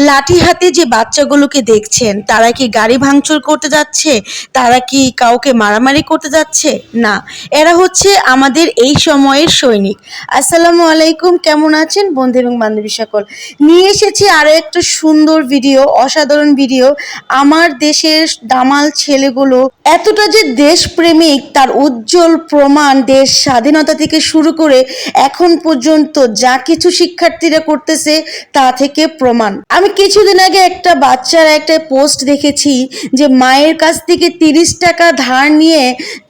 লাঠি হাতে যে বাচ্চাগুলোকে দেখছেন, তারা কি গাড়ি ভাঙচুর করতে যাচ্ছে? তারা কি কাউকে মারামারি করতে যাচ্ছে? না, এরা হচ্ছে আমাদের এই সময়ের সৈনিক। আসসালামু আলাইকুম, কেমন আছেন বন্ধু এবং বান্ধবী সকল? নিয়ে এসেছি আরো একটা সুন্দর ভিডিও, অসাধারণ ভিডিও। আমার দেশের দামাল ছেলেগুলো এতটা যে দেশপ্রেমিক তার উজ্জ্বল প্রমাণ দেশ স্বাধীনতা থেকে শুরু করে এখন পর্যন্ত যা কিছু শিক্ষার্থীরা করতেছে তা থেকে প্রমাণ। আমি কিছুদিন আগে একটা বাচ্চার একটা পোস্ট দেখেছি যে মায়ের কাছ থেকে 30 টাকা ধার নিয়ে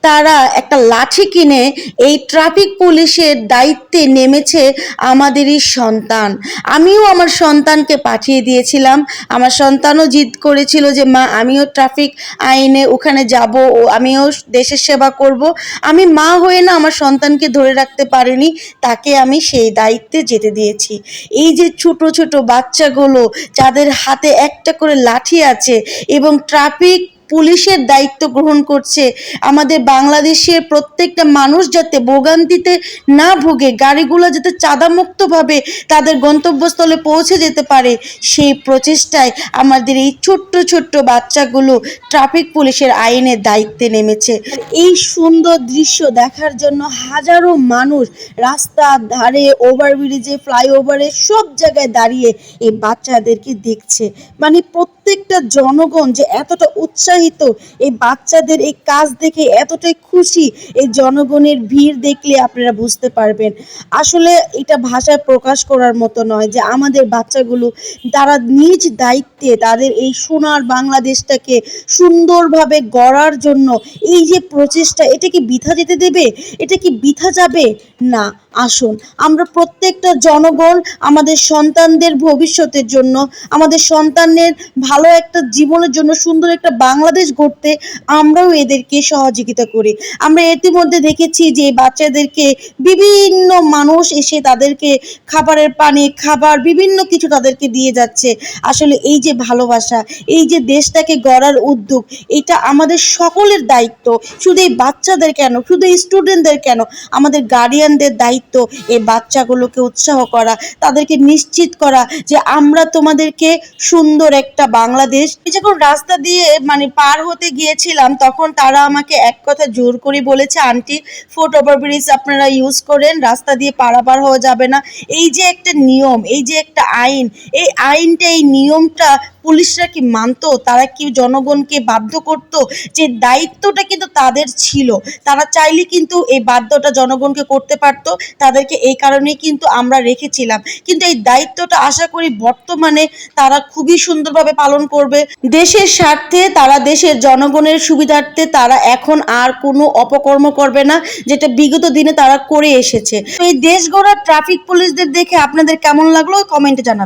তারা একটা লাঠি কিনে এই ট্রাফিক পুলিশের দায়িত্বে নেমেছে আমাদেরই সন্তান। আমিও আমার সন্তানকে পাঠিয়ে দিয়েছিলাম। আমার সন্তানও জিদ করেছিল যে মা আমিও ট্রাফিক আইনে ওখানে যাব, ও আমিও দেশের সেবা করব। আমি মা হয়ে না আমার সন্তানকে ধরে রাখতে পারিনি, তাকে আমি সেই দায়িত্বে যেতে দিয়েছি। এই যে ছোট ছোট বাচ্চাগুলো যাদের হাতে একটা করে লাঠি আছে এবং ট্রাফিক পুলিশের দায়িত্ব গ্রহণ করছে, আমাদের বাংলাদেশের প্রত্যেকটা মানুষ যাতে ভোগান্তিতে না ভোগে, গাড়িগুলো যাতে চাঁদামুক্তভাবে তাদের গন্তব্যস্থলে পৌঁছে যেতে পারে, সেই প্রচেষ্টায় আমাদের এই ছোট্ট ছোট্ট বাচ্চাগুলো ট্রাফিক পুলিশের আইনের দায়িত্বে নেমেছে। এই সুন্দর দৃশ্য দেখার জন্য হাজারো মানুষ রাস্তার ধারে, ওভারব্রিজে, ফ্লাইওভারে সব জায়গায় দাঁড়িয়ে এই বাচ্চাদেরকে দেখছে। মানে প্রত্যেকটা জনগণ যে এতটা উৎসাহিত, এই বাচ্চাদের এই কাজ দেখে এতটাই খুশি, এই জনগণের ভিড় দেখলে আপনারা বুঝতে পারবেন। আসলে এটা ভাষায় প্রকাশ করার মতো নয় যে আমাদের বাচ্চাগুলো তারা নিজ দায়িত্বে তাদের এই সোনার বাংলাদেশটাকে সুন্দরভাবে গড়ার জন্য এই যে প্রচেষ্টা, এটা কি বৃথা যেতে দেবে? এটা কি বৃথা যাবে? না। আসুন আমরা প্রত্যেকটা জনগণ আমাদের সন্তানদের ভবিষ্যতের জন্য, আমাদের সন্তানের ভালো একটা জীবনের জন্য, সুন্দর একটা বাংলাদেশ গড়তে আমরাও এদেরকে সহযোগিতা করি। আমরা ইতিমধ্যে দেখেছি যে বাচ্চাদেরকে বিভিন্ন মানুষ এসে তাদেরকে খাবারের পানি, খাবার, বিভিন্ন কিছু তাদেরকে দিয়ে যাচ্ছে। আসলে এই যে ভালোবাসা, এই যে দেশটাকে গড়ার উদ্যোগ, এটা আমাদের সকলের দায়িত্ব। শুধু এই বাচ্চাদের কেন, শুধু এই স্টুডেন্টদের কেন, আমাদের গার্ডিয়ানদের দায়িত্ব এই বাচ্চাগুলোকে উৎসাহ করা, তাদেরকে নিশ্চিত করা যে আমরা তোমাদেরকে সুন্দর একটা বাংলাদেশ। যখন রাস্তা দিয়ে পার হতে গিয়েছিলাম, তখন তারা আমাকে এক কথা জোর করে বলেছে, আন্টি ফুট ওভারব্রিজ আপনারা ইউজ করেন, রাস্তা দিয়ে পারাপার হওয়া যাবে না। এই যে একটা নিয়ম, এই যে একটা আইন, এই আইনটা, এই নিয়মটা পুলিশরা কি মানতো? তারা কি জনগণকে বাধ্য করতো? যে দায়িত্বটা কিন্তু তাদের ছিল, তারা চাইলে কিন্তু এই বাধ্যটা জনগণকে করতে পারতো। তাদেরকে এই কারণেই কিন্তু আমরা রেখেছিলাম। কিন্তু এই দায়িত্বটা আশা করি বর্তমানে তারা খুবই সুন্দরভাবে পালন করবে। দেশের স্বার্থে, তারা দেশের জনগণের সুবিধার্থে তারা এখন আর কোনো অপকর্ম করবে না, যেটা বিগত দিনে তারা করে এসেছে। তো এই দেশ গড়ার ট্রাফিক পুলিশদের দেখে আপনাদের কেমন লাগলো কমেন্টে জানাবেন।